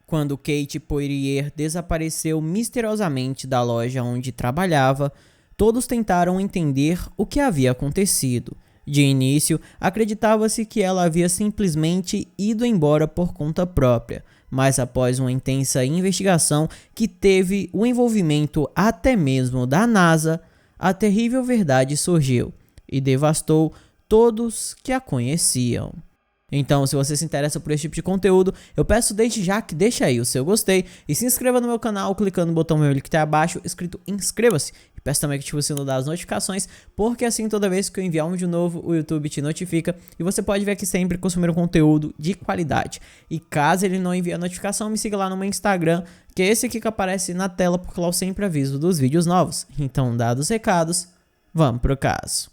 Quando Kate Poirier desapareceu misteriosamente da loja onde trabalhava, todos tentaram entender o que havia acontecido. De início, acreditava-se que ela havia simplesmente ido embora por conta própria, mas após uma intensa investigação que teve o envolvimento até mesmo da NASA, a terrível verdade surgiu e devastou todos que a conheciam. Então, se você se interessa por esse tipo de conteúdo, eu peço desde já que deixe aí o seu gostei e se inscreva no meu canal clicando no botão vermelho que está abaixo escrito inscreva-se. E peço também que ative o sino das notificações, porque assim toda vez que eu enviar um vídeo novo, o YouTube te notifica e você pode ver que sempre consumir um conteúdo de qualidade. E caso ele não envie a notificação, me siga lá no meu Instagram, que é esse aqui que aparece na tela, porque lá eu sempre aviso dos vídeos novos. Então, dados os recados, vamos pro caso.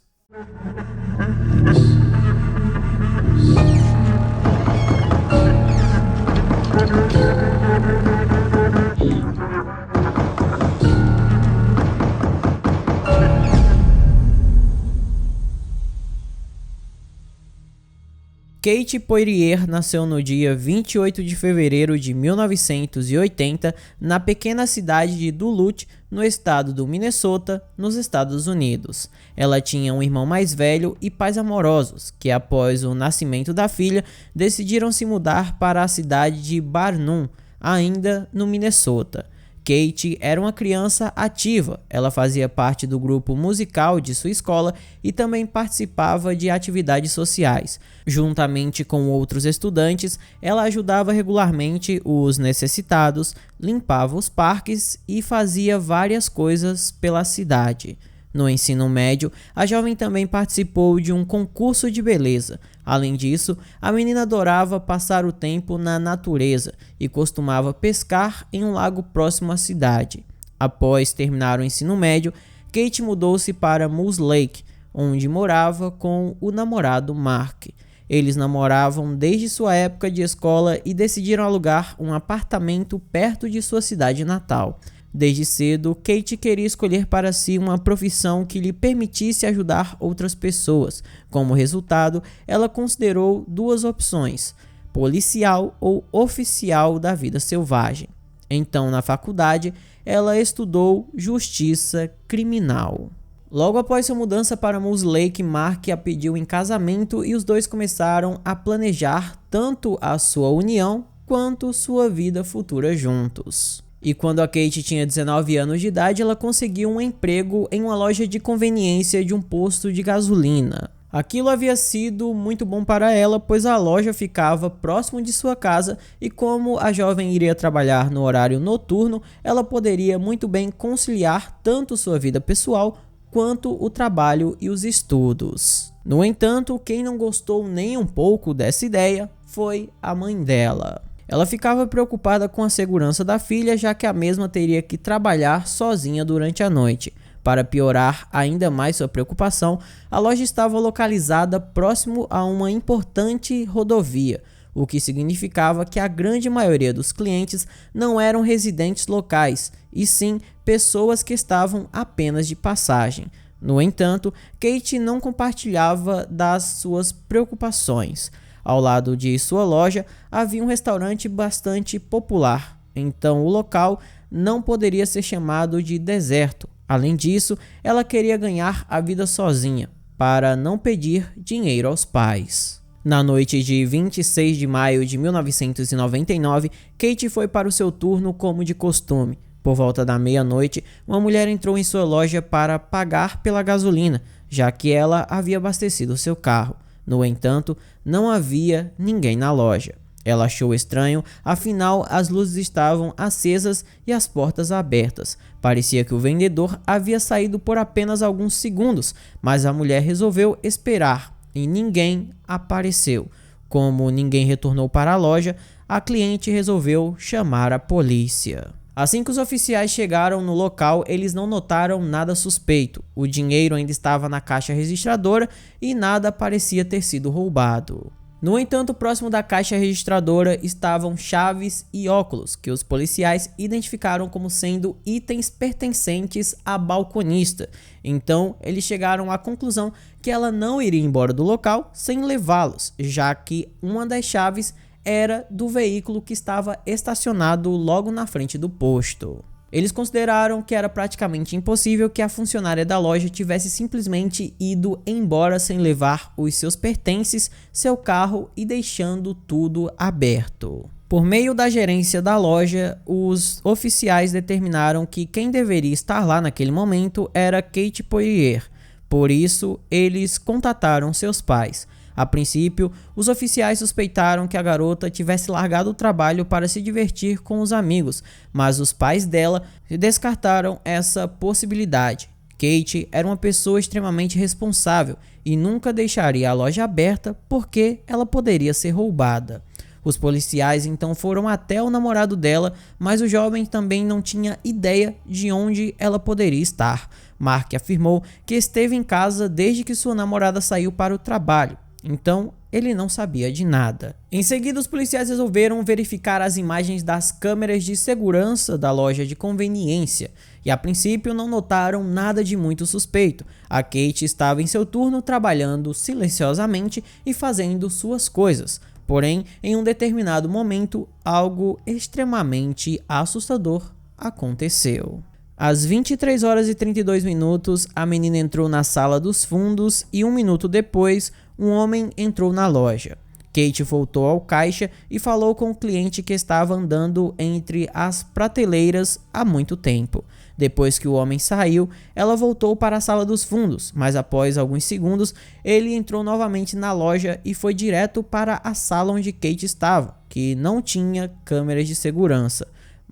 Kate Poirier nasceu no dia 28 de fevereiro de 1980 na pequena cidade de Duluth, no estado do Minnesota, nos Estados Unidos. Ela tinha um irmão mais velho e pais amorosos, que após o nascimento da filha, decidiram se mudar para a cidade de Barnum, ainda no Minnesota. Kate era uma criança ativa, ela fazia parte do grupo musical de sua escola e também participava de atividades sociais. Juntamente com outros estudantes, ela ajudava regularmente os necessitados, limpava os parques e fazia várias coisas pela cidade. No ensino médio, a jovem também participou de um concurso de beleza. Além disso, a menina adorava passar o tempo na natureza e costumava pescar em um lago próximo à cidade. Após terminar o ensino médio, Kate mudou-se para Moose Lake, onde morava com o namorado Mark. Eles namoravam desde sua época de escola e decidiram alugar um apartamento perto de sua cidade natal. Desde cedo, Kate queria escolher para si uma profissão que lhe permitisse ajudar outras pessoas. Como resultado, ela considerou duas opções: policial ou oficial da vida selvagem. Então, na faculdade, ela estudou justiça criminal. Logo após sua mudança para Moose Lake, Mark a pediu em casamento e os dois começaram a planejar tanto a sua união quanto sua vida futura juntos. E quando a Kate tinha 19 anos de idade, ela conseguiu um emprego em uma loja de conveniência de um posto de gasolina. Aquilo havia sido muito bom para ela, pois a loja ficava próximo de sua casa e como a jovem iria trabalhar no horário noturno, ela poderia muito bem conciliar tanto sua vida pessoal quanto o trabalho e os estudos. No entanto, quem não gostou nem um pouco dessa ideia foi a mãe dela. Ela ficava preocupada com a segurança da filha, já que a mesma teria que trabalhar sozinha durante a noite. Para piorar ainda mais sua preocupação, a loja estava localizada próximo a uma importante rodovia, o que significava que a grande maioria dos clientes não eram residentes locais, e sim pessoas que estavam apenas de passagem. No entanto, Kate não compartilhava das suas preocupações. Ao lado de sua loja havia um restaurante bastante popular, então o local não poderia ser chamado de deserto. Além disso, ela queria ganhar a vida sozinha, para não pedir dinheiro aos pais. Na noite de 26 de maio de 1999, Kate foi para o seu turno como de costume. Por volta da meia-noite, uma mulher entrou em sua loja para pagar pela gasolina, já que ela havia abastecido seu carro. No entanto, não havia ninguém na loja. Ela achou estranho, afinal as luzes estavam acesas e as portas abertas. Parecia que o vendedor havia saído por apenas alguns segundos, mas a mulher resolveu esperar e ninguém apareceu. Como ninguém retornou para a loja, a cliente resolveu chamar a polícia. Assim que os oficiais chegaram no local, eles não notaram nada suspeito. O dinheiro ainda estava na caixa registradora e nada parecia ter sido roubado. No entanto, próximo da caixa registradora estavam chaves e óculos, que os policiais identificaram como sendo itens pertencentes à balconista. Então, eles chegaram à conclusão que ela não iria embora do local sem levá-los, já que uma das chaves era do veículo que estava estacionado logo na frente do posto. Eles consideraram que era praticamente impossível que a funcionária da loja tivesse simplesmente ido embora sem levar os seus pertences, seu carro e deixando tudo aberto. Por meio da gerência da loja, os oficiais determinaram que quem deveria estar lá naquele momento era Kate Poirier. Por isso, eles contataram seus pais. A princípio, os oficiais suspeitaram que a garota tivesse largado o trabalho para se divertir com os amigos, mas os pais dela descartaram essa possibilidade. Kate era uma pessoa extremamente responsável e nunca deixaria a loja aberta porque ela poderia ser roubada. Os policiais então foram até o namorado dela, mas o jovem também não tinha ideia de onde ela poderia estar. Mark afirmou que esteve em casa desde que sua namorada saiu para o trabalho. Então, ele não sabia de nada. Em seguida, os policiais resolveram verificar as imagens das câmeras de segurança da loja de conveniência e, a princípio, não notaram nada de muito suspeito. A Kate estava em seu turno trabalhando silenciosamente e fazendo suas coisas. Porém, em um determinado momento, algo extremamente assustador aconteceu. Às 23 horas e 32 minutos, a menina entrou na sala dos fundos e 1 minuto depois, um homem entrou na loja. Kate voltou ao caixa e falou com o cliente que estava andando entre as prateleiras há muito tempo. Depois que o homem saiu, ela voltou para a sala dos fundos, mas após alguns segundos, ele entrou novamente na loja e foi direto para a sala onde Kate estava, que não tinha câmeras de segurança.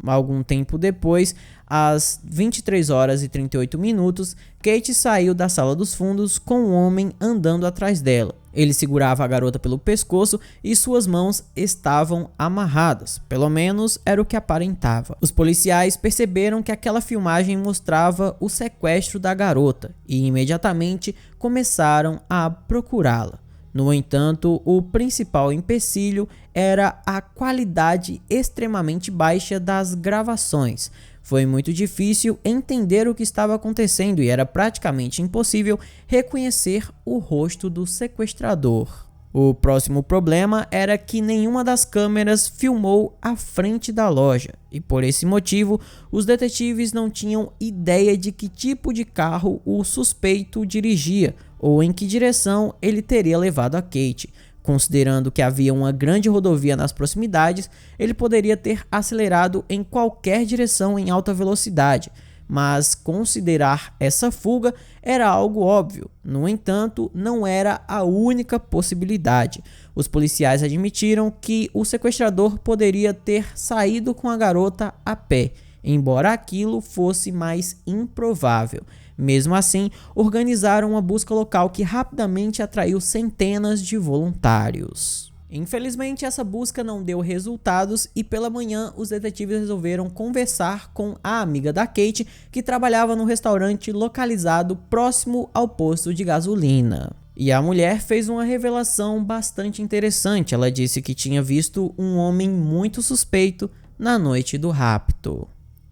Algum tempo depois, às 23 horas e 38 minutos, Kate saiu da sala dos fundos com um homem andando atrás dela. Ele segurava a garota pelo pescoço e suas mãos estavam amarradas, pelo menos era o que aparentava. Os policiais perceberam que aquela filmagem mostrava o sequestro da garota e imediatamente começaram a procurá-la. No entanto, o principal empecilho era a qualidade extremamente baixa das gravações. Foi muito difícil entender o que estava acontecendo e era praticamente impossível reconhecer o rosto do sequestrador. O próximo problema era que nenhuma das câmeras filmou a frente da loja e por esse motivo os detetives não tinham ideia de que tipo de carro o suspeito dirigia ou em que direção ele teria levado a Kate. Considerando que havia uma grande rodovia nas proximidades, ele poderia ter acelerado em qualquer direção em alta velocidade, mas considerar essa fuga era algo óbvio. No entanto, não era a única possibilidade. Os policiais admitiram que o sequestrador poderia ter saído com a garota a pé, embora aquilo fosse mais improvável. Mesmo assim, organizaram uma busca local que rapidamente atraiu centenas de voluntários. Infelizmente, essa busca não deu resultados e pela manhã os detetives resolveram conversar com a amiga da Kate, que trabalhava no restaurante localizado próximo ao posto de gasolina. E a mulher fez uma revelação bastante interessante. Ela disse que tinha visto um homem muito suspeito na noite do rapto.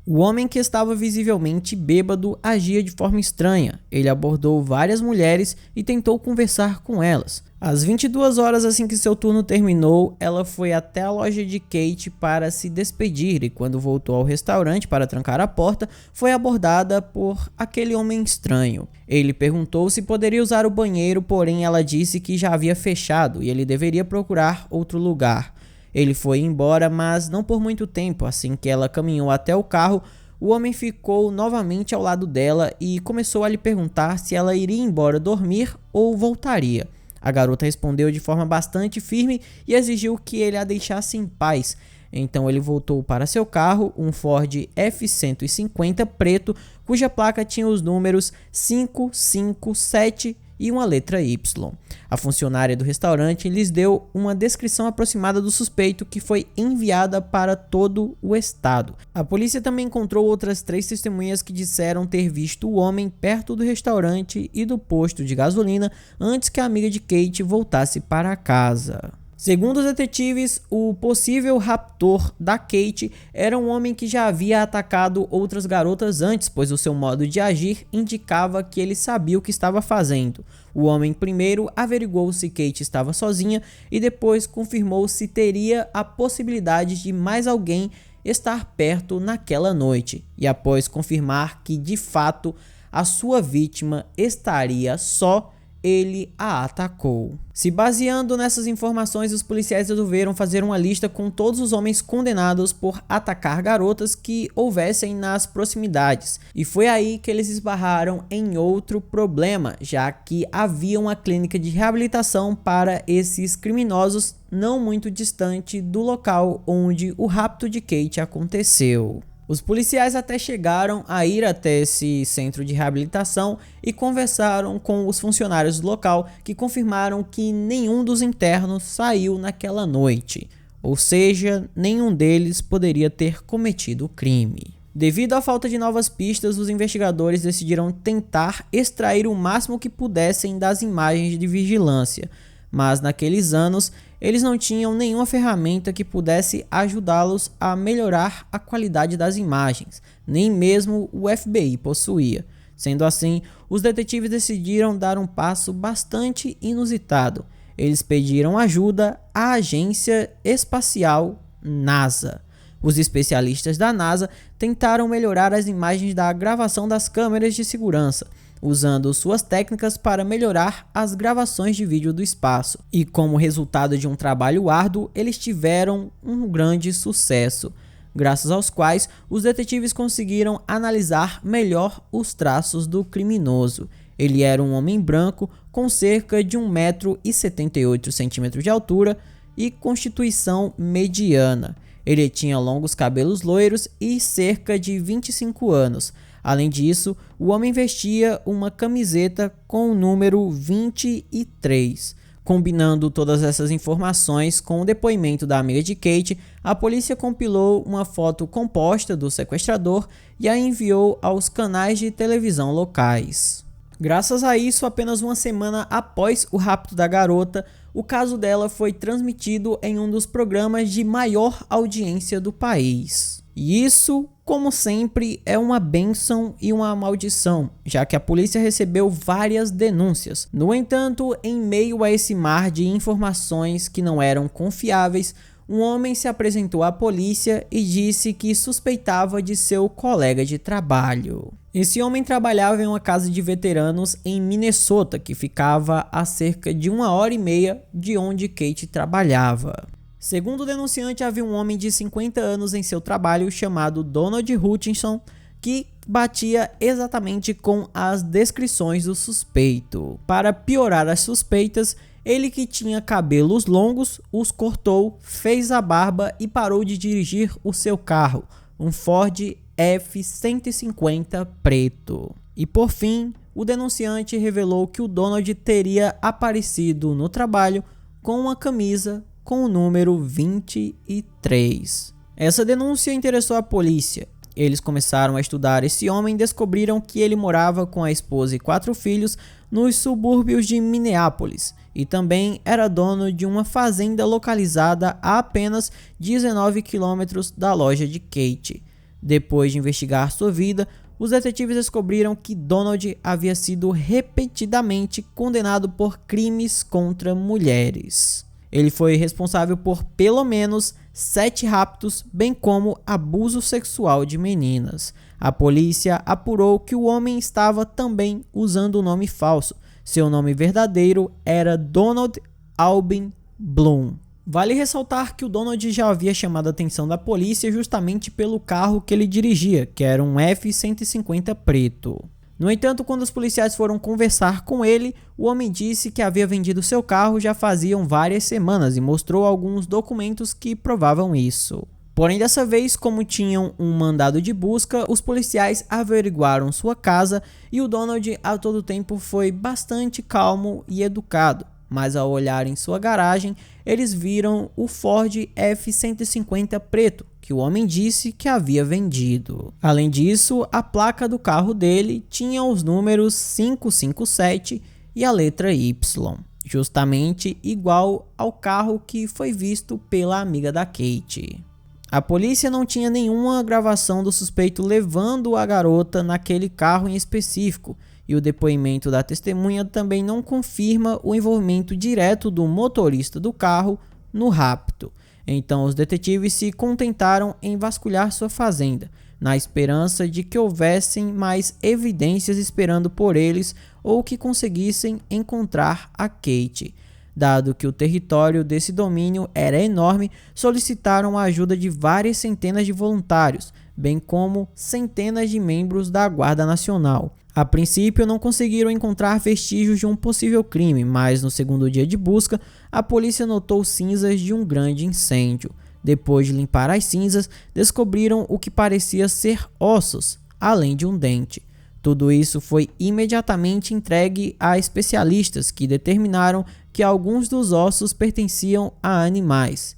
O homem, que estava visivelmente bêbado, agia de forma estranha. Ele abordou várias mulheres e tentou conversar com elas. Às 22 horas, assim que seu turno terminou, ela foi até a loja de Kate para se despedir e quando voltou ao restaurante para trancar a porta, foi abordada por aquele homem estranho. Ele perguntou se poderia usar o banheiro, porém ela disse que já havia fechado e ele deveria procurar outro lugar. Ele foi embora, mas não por muito tempo. Assim que ela caminhou até o carro, o homem ficou novamente ao lado dela e começou a lhe perguntar se ela iria embora dormir ou voltaria. A garota respondeu de forma bastante firme e exigiu que ele a deixasse em paz. Então ele voltou para seu carro, um Ford F-150 preto, cuja placa tinha os números 557 e uma letra Y. A funcionária do restaurante lhes deu uma descrição aproximada do suspeito, que foi enviada para todo o estado. A polícia também encontrou outras 3 testemunhas que disseram ter visto o homem perto do restaurante e do posto de gasolina antes que a amiga de Kate voltasse para casa. Segundo os detetives, o possível raptor da Kate era um homem que já havia atacado outras garotas antes, pois o seu modo de agir indicava que ele sabia o que estava fazendo. O homem primeiro averigou se Kate estava sozinha e depois confirmou se teria a possibilidade de mais alguém estar perto naquela noite. E após confirmar que de fato a sua vítima estaria só, ele a atacou. Se baseando nessas informações, os policiais resolveram fazer uma lista com todos os homens condenados por atacar garotas que houvessem nas proximidades. E foi aí que eles esbarraram em outro problema, já que havia uma clínica de reabilitação para esses criminosos não muito distante do local onde o rapto de Kate aconteceu. Os policiais até chegaram a ir até esse centro de reabilitação e conversaram com os funcionários do local, que confirmaram que nenhum dos internos saiu naquela noite, ou seja, nenhum deles poderia ter cometido o crime. Devido à falta de novas pistas, os investigadores decidiram tentar extrair o máximo que pudessem das imagens de vigilância, mas naqueles anos eles não tinham nenhuma ferramenta que pudesse ajudá-los a melhorar a qualidade das imagens, nem mesmo o FBI possuía. Sendo assim, os detetives decidiram dar um passo bastante inusitado. Eles pediram ajuda à agência espacial NASA. Os especialistas da NASA tentaram melhorar as imagens da gravação das câmeras de segurança, usando suas técnicas para melhorar as gravações de vídeo do espaço. E como resultado de um trabalho árduo, eles tiveram um grande sucesso, graças aos quais os detetives conseguiram analisar melhor os traços do criminoso. Ele era um homem branco com cerca de 1,78 m de altura e constituição mediana. Ele tinha longos cabelos loiros e cerca de 25 anos. Além disso, o homem vestia uma camiseta com o número 23. Combinando todas essas informações com o depoimento da amiga de Kate, a polícia compilou uma foto composta do sequestrador e a enviou aos canais de televisão locais. Graças a isso, apenas uma semana após o rapto da garota, o caso dela foi transmitido em um dos programas de maior audiência do país. E isso, como sempre, é uma bênção e uma maldição, já que a polícia recebeu várias denúncias. No entanto, em meio a esse mar de informações que não eram confiáveis, um homem se apresentou à polícia e disse que suspeitava de seu colega de trabalho. Esse homem trabalhava em uma casa de veteranos em Minnesota, que ficava a cerca de 1h30 de onde Kate trabalhava. Segundo o denunciante, havia um homem de 50 anos em seu trabalho chamado Donald Hutchinson, que batia exatamente com as descrições do suspeito. Para piorar as suspeitas, ele, que tinha cabelos longos, os cortou, fez a barba e parou de dirigir o seu carro, um Ford F-150 preto. E por fim, o denunciante revelou que o Donald teria aparecido no trabalho com uma camisa com o número 23. Essa denúncia interessou a polícia. Eles começaram a estudar esse homem e descobriram que ele morava com a esposa e 4 filhos nos subúrbios de Minneapolis e também era dono de uma fazenda localizada a apenas 19 quilômetros da loja de Kate. Depois de investigar sua vida, os detetives descobriram que Donald havia sido repetidamente condenado por crimes contra mulheres. Ele foi responsável por pelo menos 7 raptos, bem como abuso sexual de meninas. A polícia apurou que o homem estava também usando um nome falso. Seu nome verdadeiro era Donald Albin Bloom. Vale ressaltar que o Donald já havia chamado a atenção da polícia justamente pelo carro que ele dirigia, que era um F-150 preto. No entanto, quando os policiais foram conversar com ele, o homem disse que havia vendido seu carro já faziam várias semanas e mostrou alguns documentos que provavam isso. Porém, dessa vez, como tinham um mandado de busca, os policiais averiguaram sua casa e o Donald a todo tempo foi bastante calmo e educado. Mas ao olhar em sua garagem, eles viram o Ford F-150 preto, que o homem disse que havia vendido. Além disso, a placa do carro dele tinha os números 557 e a letra Y, justamente igual ao carro que foi visto pela amiga da Kate. A polícia não tinha nenhuma gravação do suspeito levando a garota naquele carro em específico, e o depoimento da testemunha também não confirma o envolvimento direto do motorista do carro no rapto. Então os detetives se contentaram em vasculhar sua fazenda, na esperança de que houvessem mais evidências esperando por eles ou que conseguissem encontrar a Kate. Dado que o território desse domínio era enorme, solicitaram a ajuda de várias centenas de voluntários, bem como centenas de membros da Guarda Nacional. A princípio, não conseguiram encontrar vestígios de um possível crime, mas no segundo dia de busca, a polícia notou cinzas de um grande incêndio. Depois de limpar as cinzas, descobriram o que parecia ser ossos, além de um dente. Tudo isso foi imediatamente entregue a especialistas que determinaram que alguns dos ossos pertenciam a animais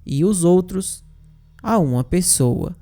e os outros a uma pessoa.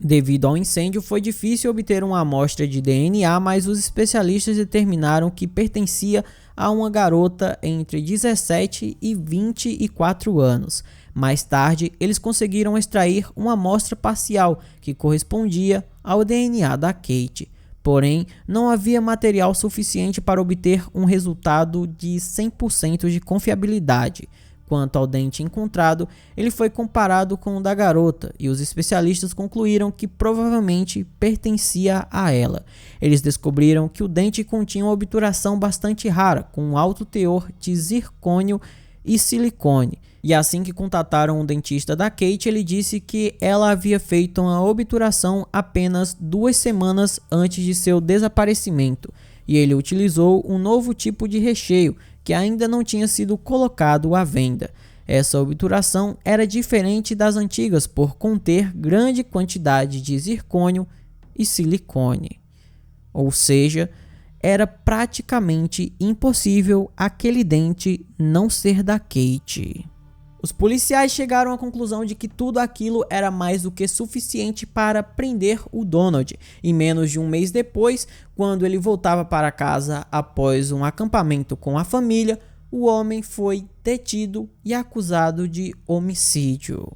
Devido ao incêndio, foi difícil obter uma amostra de DNA, mas os especialistas determinaram que pertencia a uma garota entre 17 e 24 anos. Mais tarde, eles conseguiram extrair uma amostra parcial que correspondia ao DNA da Kate. Porém, não havia material suficiente para obter um resultado de 100% de confiabilidade. Quanto ao dente encontrado, ele foi comparado com o da garota e os especialistas concluíram que provavelmente pertencia a ela. Eles descobriram que o dente continha uma obturação bastante rara, com um alto teor de zircônio e silicone. E assim que contataram o dentista da Kate, ele disse que ela havia feito uma obturação apenas 2 semanas antes de seu desaparecimento, e ele utilizou um novo tipo de recheio que ainda não tinha sido colocado à venda. Essa obturação era diferente das antigas por conter grande quantidade de zircônio e silicone. Ou seja, era praticamente impossível aquele dente não ser da Kate. Os policiais chegaram à conclusão de que tudo aquilo era mais do que suficiente para prender o Donald. E menos de um mês depois, quando ele voltava para casa após um acampamento com a família, o homem foi detido e acusado de homicídio.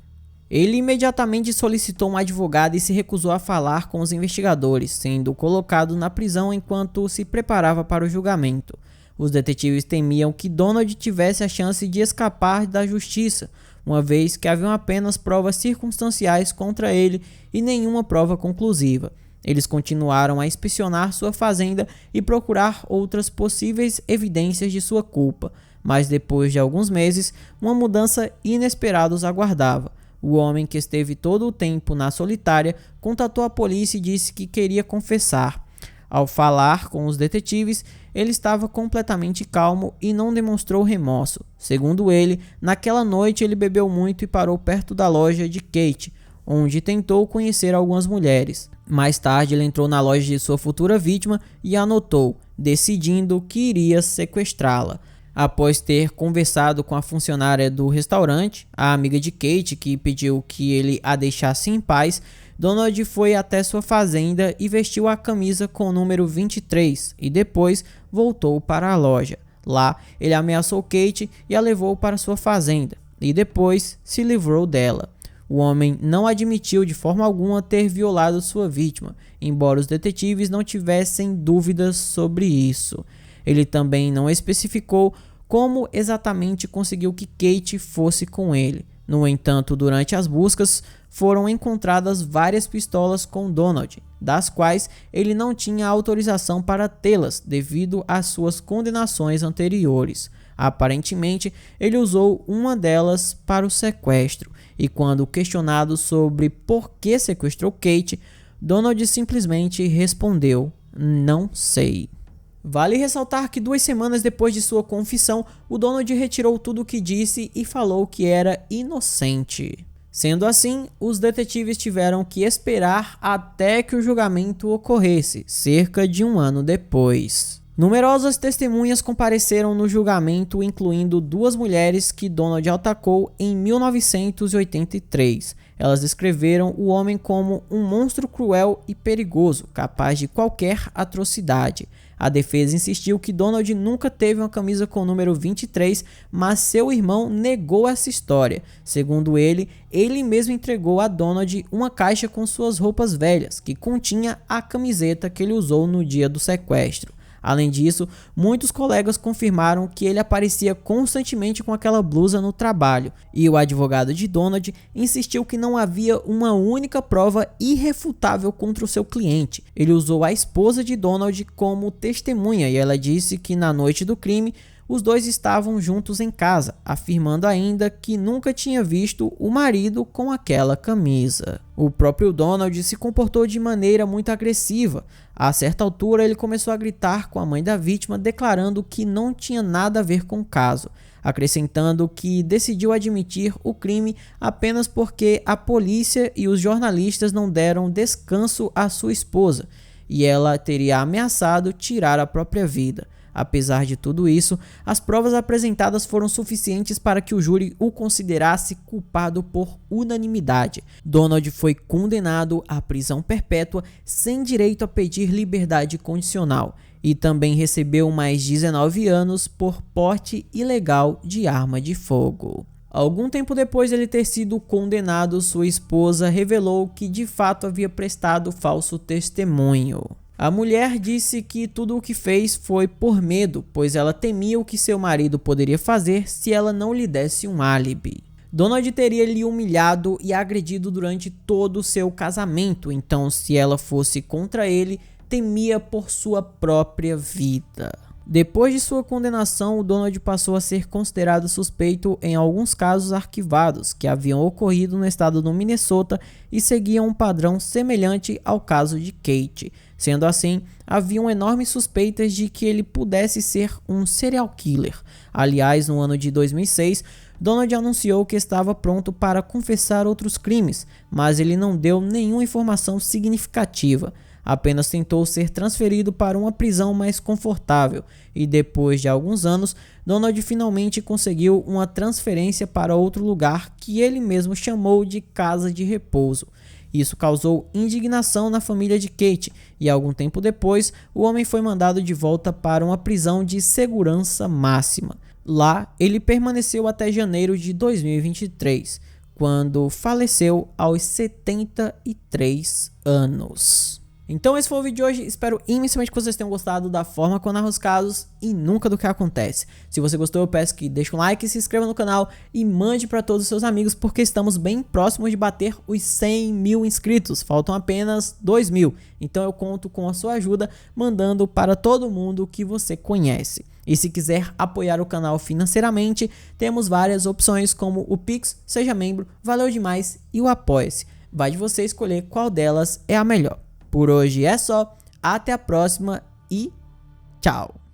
Ele imediatamente solicitou um advogado e se recusou a falar com os investigadores, sendo colocado na prisão enquanto se preparava para o julgamento. Os detetives temiam que Donald tivesse a chance de escapar da justiça, uma vez que haviam apenas provas circunstanciais contra ele e nenhuma prova conclusiva. Eles continuaram a inspecionar sua fazenda e procurar outras possíveis evidências de sua culpa, mas depois de alguns meses, uma mudança inesperada os aguardava. O homem, que esteve todo o tempo na solitária, contatou a polícia e disse que queria confessar. Ao falar com os detetives, ele estava completamente calmo e não demonstrou remorso. Segundo ele, naquela noite ele bebeu muito e parou perto da loja de Kate, onde tentou conhecer algumas mulheres. Mais tarde ele entrou na loja de sua futura vítima e anotou, decidindo que iria sequestrá-la. Após ter conversado com a funcionária do restaurante, a amiga de Kate, que pediu que ele a deixasse em paz, Donald foi até sua fazenda e vestiu a camisa com o número 23 e depois voltou para a loja. Lá, ele ameaçou Kate e a levou para sua fazenda e depois se livrou dela. O homem não admitiu de forma alguma ter violado sua vítima, embora os detetives não tivessem dúvidas sobre isso. Ele também não especificou como exatamente conseguiu que Kate fosse com ele. No entanto, durante as buscas, foram encontradas várias pistolas com Donald, das quais ele não tinha autorização para tê-las devido às suas condenações anteriores. Aparentemente, ele usou uma delas para o sequestro, e quando questionado sobre por que sequestrou Kate, Donald simplesmente respondeu: "Não sei". Vale ressaltar que 2 semanas depois de sua confissão, o Donald retirou tudo o que disse e falou que era inocente. Sendo assim, os detetives tiveram que esperar até que o julgamento ocorresse, cerca de 1 ano depois. Numerosas testemunhas compareceram no julgamento, incluindo 2 mulheres que Donald atacou em 1983. Elas descreveram o homem como um monstro cruel e perigoso, capaz de qualquer atrocidade. A defesa insistiu que Donald nunca teve uma camisa com o número 23, mas seu irmão negou essa história. Segundo ele mesmo entregou a Donald uma caixa com suas roupas velhas, que continha a camiseta que ele usou no dia do sequestro. Além disso, muitos colegas confirmaram que ele aparecia constantemente com aquela blusa no trabalho, e o advogado de Donald insistiu que não havia uma única prova irrefutável contra o seu cliente. Ele usou a esposa de Donald como testemunha e ela disse que na noite do crime os dois estavam juntos em casa, afirmando ainda que nunca tinha visto o marido com aquela camisa. O próprio Donald se comportou de maneira muito agressiva. A certa altura, ele começou a gritar com a mãe da vítima, declarando que não tinha nada a ver com o caso, acrescentando que decidiu admitir o crime apenas porque a polícia e os jornalistas não deram descanso à sua esposa, e ela teria ameaçado tirar a própria vida. Apesar de tudo isso, as provas apresentadas foram suficientes para que o júri o considerasse culpado por unanimidade. Donald foi condenado à prisão perpétua sem direito a pedir liberdade condicional e também recebeu mais 19 anos por porte ilegal de arma de fogo. Algum tempo depois de ele ter sido condenado, sua esposa revelou que de fato havia prestado falso testemunho. A mulher disse que tudo o que fez foi por medo, pois ela temia o que seu marido poderia fazer se ela não lhe desse um álibi. Donald teria lhe humilhado e agredido durante todo o seu casamento, então se ela fosse contra ele, temia por sua própria vida. Depois de sua condenação, o Donald passou a ser considerado suspeito em alguns casos arquivados que haviam ocorrido no estado do Minnesota e seguiam um padrão semelhante ao caso de Kate. Sendo assim, haviam enormes suspeitas de que ele pudesse ser um serial killer. Aliás, no ano de 2006, Donald anunciou que estava pronto para confessar outros crimes, mas ele não deu nenhuma informação significativa. Apenas tentou ser transferido para uma prisão mais confortável e depois de alguns anos, Donald finalmente conseguiu uma transferência para outro lugar que ele mesmo chamou de casa de repouso. Isso causou indignação na família de Kate e algum tempo depois, o homem foi mandado de volta para uma prisão de segurança máxima. Lá, ele permaneceu até janeiro de 2023, quando faleceu aos 73 anos. Então esse foi o vídeo de hoje, espero imensamente que vocês tenham gostado da forma que eu narro os casos e nunca do que acontece. Se você gostou, eu peço que deixe um like, se inscreva no canal e mande para todos os seus amigos, porque estamos bem próximos de bater os 100 mil inscritos, faltam apenas 2 mil, então eu conto com a sua ajuda mandando para todo mundo que você conhece. E se quiser apoiar o canal financeiramente, temos várias opções como o Pix, Seja Membro, Valeu Demais e o Apoia-se. Vai de você escolher qual delas é a melhor. Por hoje é só, até a próxima e tchau!